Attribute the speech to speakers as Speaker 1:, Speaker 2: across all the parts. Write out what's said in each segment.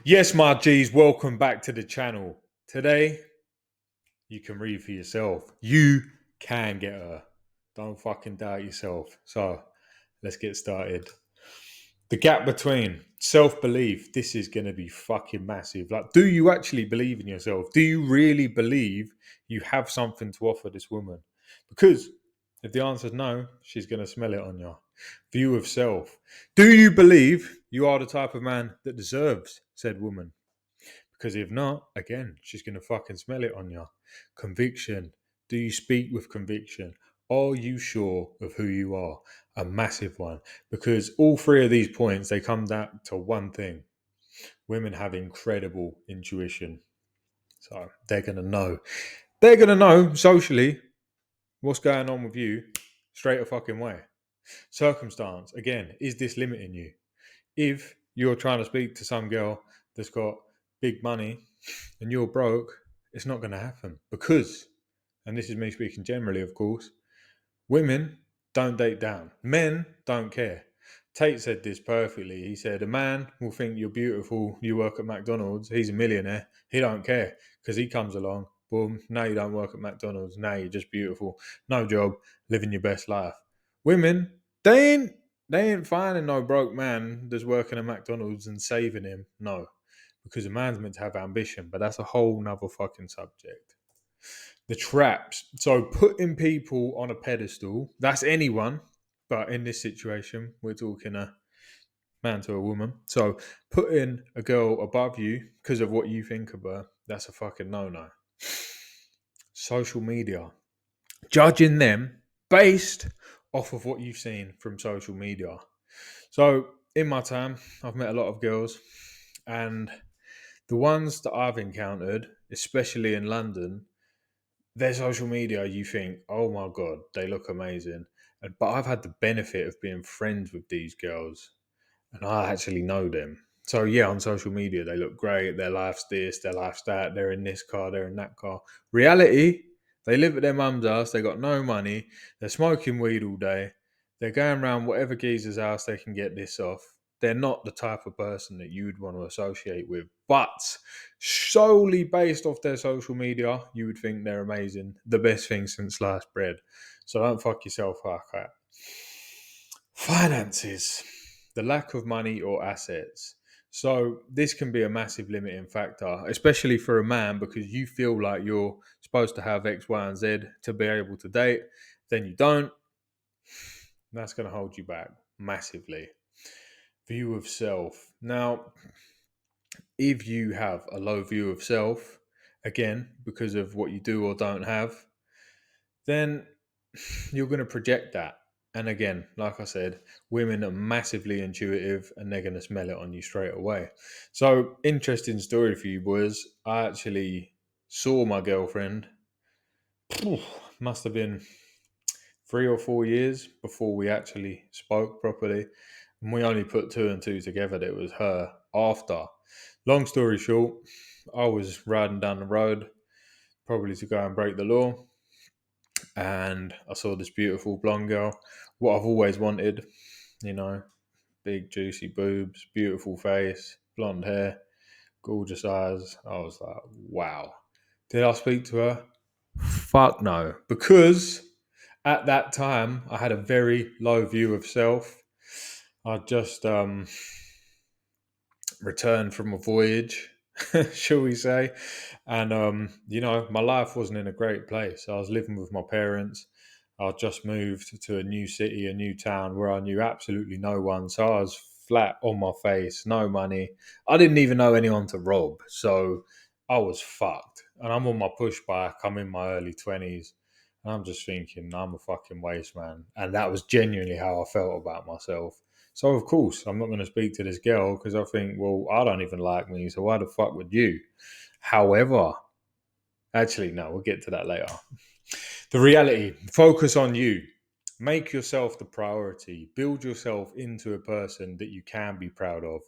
Speaker 1: Yes, my G's, welcome back to the channel. Today, you can read for yourself. You can get her. Don't fucking doubt yourself. So, let's get started. The gap between self-belief, this is going to be fucking massive. Like, do you actually believe in yourself? Do you really believe you have something to offer this woman? Because if the answer is no, she's going to smell it on you. View of self. Do you believe you are the type of man that deserves said woman? Because if not, again, she's going to fucking smell it on you. Conviction. Do you speak with conviction? Are you sure of who you are? A massive one. Because all three of these points, they come down to one thing. Women have incredible intuition. So they're going to know. They're going to know socially what's going on with you straight a fucking way. Circumstance. Again, is this limiting you? If you're trying to speak to some girl that's got big money and you're broke, it's not going to happen because, and this is me speaking generally, of course, women don't date down. Men don't care. Tate said this perfectly. He said, a man will think you're beautiful, you work at McDonald's, he's a millionaire, he don't care because he comes along, boom, now you don't work at McDonald's, now you're just beautiful, no job, living your best life. Women, they ain't finding no broke man that's working at McDonald's and saving him. No, because a man's meant to have ambition, but that's a whole nother fucking subject. The traps. So putting people on a pedestal, that's anyone, but in this situation, we're talking a man to a woman. So putting a girl above you because of what you think of her, that's a fucking no-no. Social media. Judging them based off of what you've seen from social media. So in my time, I've met a lot of girls, and the ones that I've encountered, especially in London, their social media, you think, oh my God, they look amazing. But I've had the benefit of being friends with these girls and I actually know them. So yeah, on social media, they look great. Their life's this, their life's that. They're in this car, they're in that car. Reality, they live at their mum's house. They got no money. They're smoking weed all day. They're going around whatever geezer's house they can get this off. They're not the type of person that you'd want to associate with. But solely based off their social media, you would think they're amazing. The best thing since sliced bread. So don't fuck yourself like that. Finances, the lack of money or assets. So this can be a massive limiting factor, especially for a man, because you feel like you're supposed to have X, Y, and Z to be able to date. Then you don't. That's going to hold you back massively. View of self. Now, if you have a low view of self, again, because of what you do or don't have, then you're going to project that. And again, like I said, women are massively intuitive and they're going to smell it on you straight away. So, interesting story for you boys. I actually saw my girlfriend, must have been 3 or 4 years before we actually spoke properly. And we only put two and two together that it was her after. Long story short, I was riding down the road, probably to go and break the law, and I saw this beautiful blonde girl, what I've always wanted, you know, big juicy boobs, beautiful face, blonde hair, gorgeous eyes. I was like, wow. Did I speak to her? Fuck no. Because at that time, I had a very low view of self. I just returned from a voyage, shall we say. And, my life wasn't in a great place. I was living with my parents. I just moved to a new city, a new town where I knew absolutely no one. So I was flat on my face, no money. I didn't even know anyone to rob. So I was fucked. And I'm on my push bike. I'm in my early 20s. And I'm just thinking, I'm a fucking waste man. And that was genuinely how I felt about myself. So of course, I'm not going to speak to this girl because I think, well, I don't even like me, so why the fuck would you? However, actually, no, we'll get to that later. The reality: focus on you. Make yourself the priority. Build yourself into a person that you can be proud of.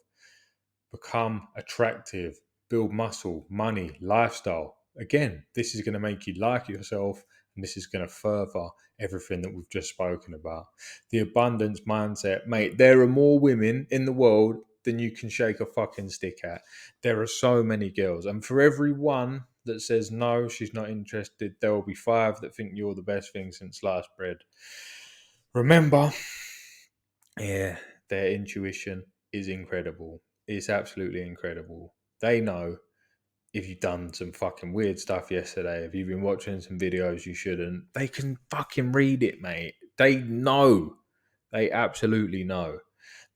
Speaker 1: Become attractive. Build muscle, money, lifestyle. Again, this is going to make you like yourself, and this is going to further everything that we've just spoken about. The abundance mindset, mate. There are more women in the world than you can shake a fucking stick at. There are so many girls, and for every one that says no, she's not interested, there will be 5 that think you're the best thing since sliced bread. Remember, yeah, their intuition is incredible. It's absolutely incredible. They know if you've done some fucking weird stuff yesterday, if you've been watching some videos you shouldn't, they can fucking read it, mate. They know. They absolutely know.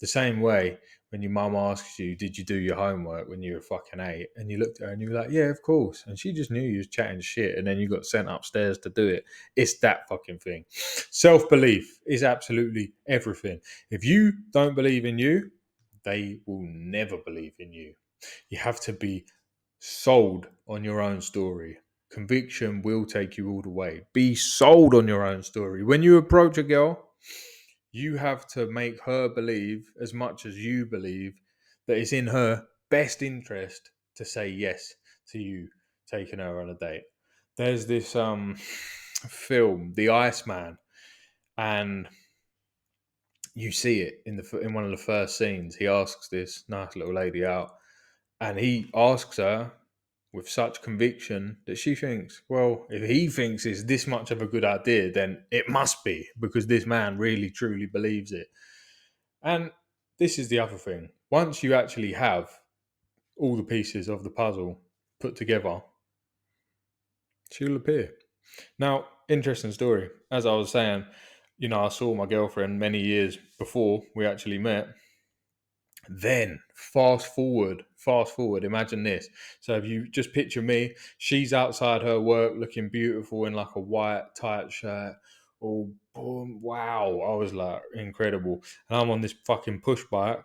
Speaker 1: The same way when your mum asks you, did you do your homework when you were fucking 8? And you looked at her and you were like, yeah, of course. And she just knew you was chatting shit and then you got sent upstairs to do it. It's that fucking thing. Self-belief is absolutely everything. If you don't believe in you, they will never believe in you. You have to be sold on your own story. Conviction will take you all the way. Be sold on your own story. When you approach a girl, you have to make her believe as much as you believe that it's in her best interest to say yes to you taking her on a date. There's this film, The Iceman, and you see it in one of the first scenes. He asks this nice little lady out, and he asks her with such conviction that she thinks, well, if he thinks it's this much of a good idea, then it must be because this man really truly believes it. And this is the other thing. Once you actually have all the pieces of the puzzle put together, she'll appear. Now, interesting story. As I was saying, I saw my girlfriend many years before we actually met. Then fast forward, imagine this. So if you just picture me, she's outside her work looking beautiful in like a white tight shirt. Oh, boom, wow. I was like, incredible. And I'm on this fucking push bike,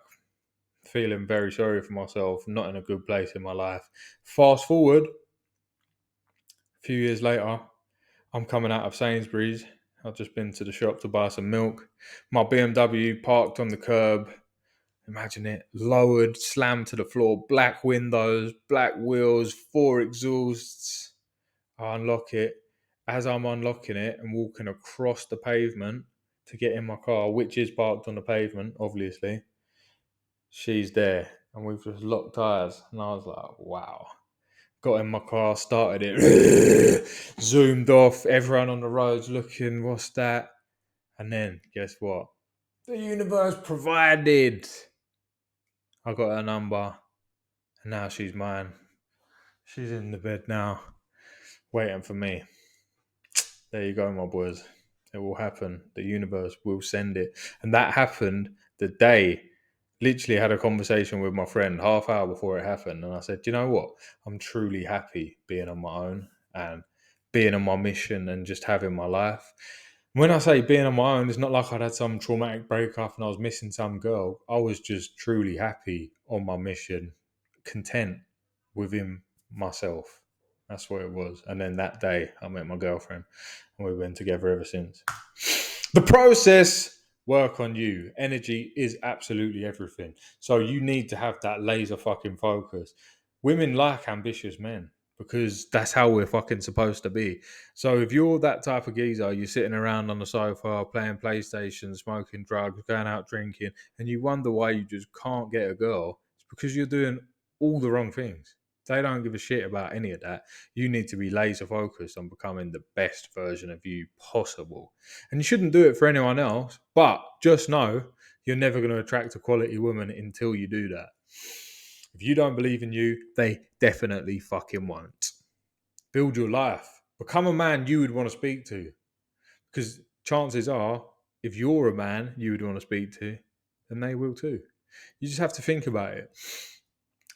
Speaker 1: feeling very sorry for myself, not in a good place in my life. Fast forward, a few years later, I'm coming out of Sainsbury's. I've just been to the shop to buy some milk. My BMW parked on the curb. Imagine it, lowered, slammed to the floor, black windows, black wheels, 4 exhausts. I unlock it. As I'm unlocking it and walking across the pavement to get in my car, which is parked on the pavement, obviously, she's there. And we've just locked eyes. And I was like, wow. Got in my car, started it, zoomed off, everyone on the roads looking, what's that? And then, guess what? The universe provided. I got her number, and now she's mine. She's in the bed now, waiting for me. There you go, my boys. It will happen. The universe will send it. And that happened the day. Literally had a conversation with my friend half hour before it happened. And I said, you know what? I'm truly happy being on my own and being on my mission and just having my life. When I say being on my own, it's not like I'd had some traumatic breakup and I was missing some girl. I was just truly happy on my mission, content within myself. That's what it was. And then that day, I met my girlfriend and we've been together ever since. The process, work on you. Energy is absolutely everything. So you need to have that laser fucking focus. Women like ambitious men because that's how we're fucking supposed to be. So if you're that type of geezer, you're sitting around on the sofa playing PlayStation, smoking drugs, going out drinking, and you wonder why you just can't get a girl, it's because you're doing all the wrong things. They don't give a shit about any of that. You need to be laser focused on becoming the best version of you possible. And you shouldn't do it for anyone else, but just know you're never going to attract a quality woman until you do that. If you don't believe in you, they definitely fucking won't. Build your life. Become a man you would want to speak to. Because chances are, if you're a man you would want to speak to, then they will too. You just have to think about it.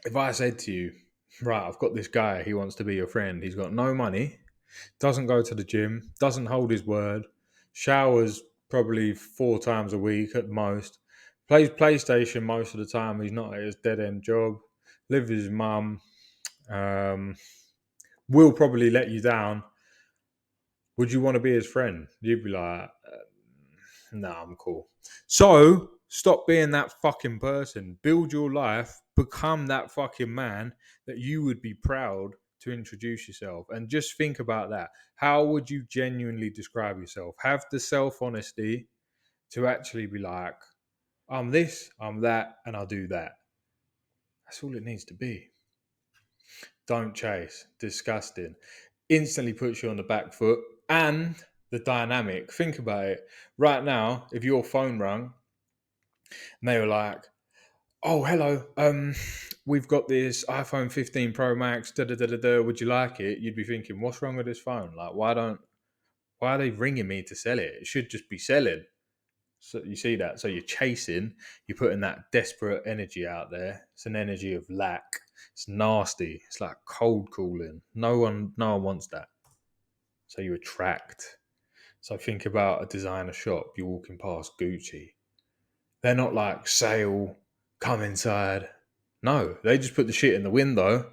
Speaker 1: If I said to you, right, I've got this guy, he wants to be your friend, he's got no money, doesn't go to the gym, doesn't hold his word, showers probably 4 times a week at most, plays PlayStation most of the time, he's not at his dead-end job, lives with his mum, will probably let you down. Would you want to be his friend? You'd be like, nah, I'm cool. So stop being that fucking person. Build your life. Become that fucking man that you would be proud to introduce yourself. And just think about that. How would you genuinely describe yourself? Have the self-honesty to actually be like, I'm this, I'm that, and I'll do that. That's all it needs to be. Don't chase. Disgusting. Instantly puts you on the back foot. And the dynamic. Think about it. Right now, if your phone rang and they were like, "Oh, hello. We've got this iPhone 15 Pro Max. Da da da da da. Would you like it?" You'd be thinking, "What's wrong with this phone? Like, why are they ringing me to sell it? It should just be selling." So you see that. So you're chasing. You're putting that desperate energy out there. It's an energy of lack. It's nasty. It's like cold calling. No one wants that. So you attract. So think about a designer shop. You're walking past Gucci. They're not like sale, come inside. No, they just put the shit in the window, and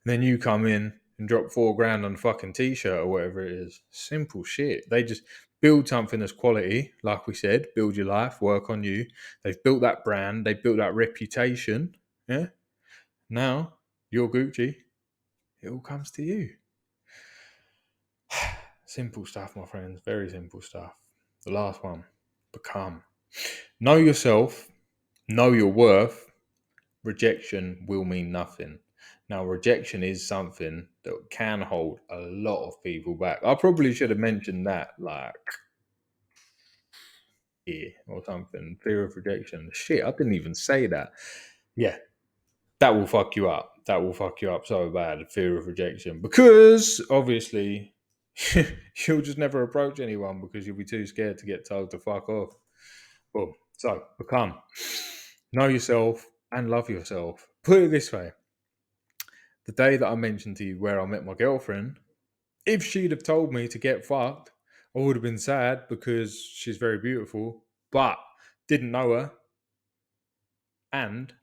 Speaker 1: then you come in and drop $4 on a fucking t-shirt or whatever it is. Simple shit. They just build something that's quality, like we said, build your life, work on you. They've built that brand, they've built that reputation. Yeah. Now you're Gucci. It all comes to you. Simple stuff, my friends. Very simple stuff. The last one. Become. Know yourself. Know your worth. Rejection will mean nothing. Now, rejection is something that can hold a lot of people back. I probably should have mentioned that, like, fear or something. Fear of rejection. Shit, I didn't even say that. Yeah, that will fuck you up. That will fuck you up so bad. Fear of rejection. Because, obviously, you'll just never approach anyone because you'll be too scared to get told to fuck off. Boom. So, become. Know yourself and love yourself. Put it this way. The day that I mentioned to you where I met my girlfriend, if she'd have told me to get fucked, I would have been sad because she's very beautiful, but didn't know her. And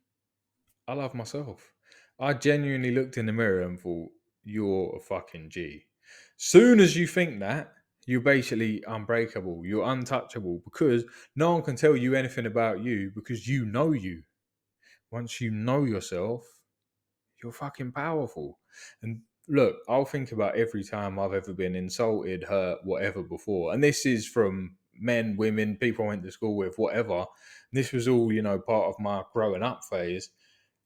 Speaker 1: I love myself. I genuinely looked in the mirror and thought, you're a fucking G. Soon as you think that, you're basically unbreakable. You're untouchable because no one can tell you anything about you because you know you. Once you know yourself, you're fucking powerful. And look, I'll think about every time I've ever been insulted, hurt, whatever before. And this is from men, women, people I went to school with, whatever. This was all, part of my growing up phase.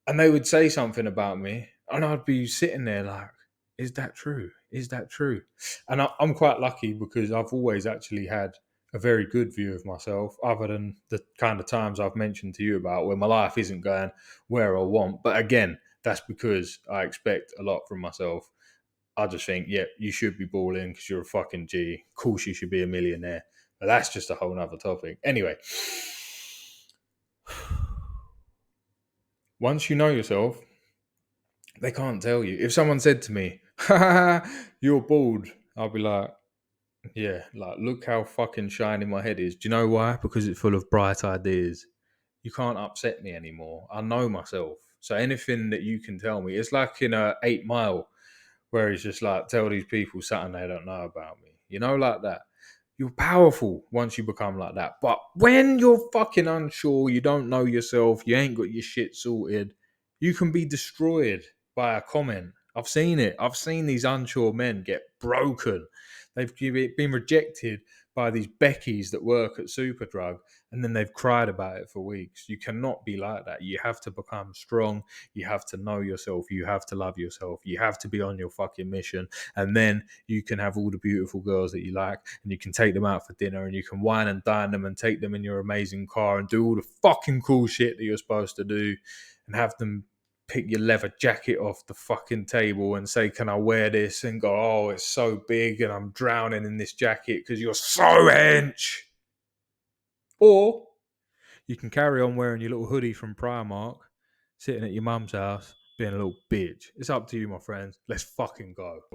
Speaker 1: And they would say something about me, and I'd be sitting there like, is that true? Is that true? And I'm quite lucky because I've always actually had a very good view of myself, other than the kind of times I've mentioned to you about where my life isn't going where I want. But again, that's because I expect a lot from myself. I just think, yeah, you should be balling because you're a fucking G. Of course, you should be a millionaire. But that's just a whole nother topic. Anyway, once you know yourself, they can't tell you. If someone said to me, you're bald, I'll be like, yeah, like, look how fucking shiny my head is. Do you know why? Because it's full of bright ideas. You can't upset me anymore. I know myself. So anything that you can tell me, it's like in a 8 Mile where he's just like, tell these people something they don't know about me. Like that. You're powerful once you become like that. But when you're fucking unsure, you don't know yourself, you ain't got your shit sorted, you can be destroyed by a comment. I've seen it. I've seen these unsure men get broken. They've been rejected by these Beckys that work at Superdrug, and then they've cried about it for weeks. You cannot be like that. You have to become strong. You have to know yourself. You have to love yourself. You have to be on your fucking mission. And then you can have all the beautiful girls that you like, and you can take them out for dinner, and you can wine and dine them and take them in your amazing car and do all the fucking cool shit that you're supposed to do, and have them pick your leather jacket off the fucking table and say, can I wear this? And go, oh, it's so big and I'm drowning in this jacket because you're so hench. Or you can carry on wearing your little hoodie from Primark, sitting at your mum's house, being a little bitch. It's up to you, my friends. Let's fucking go.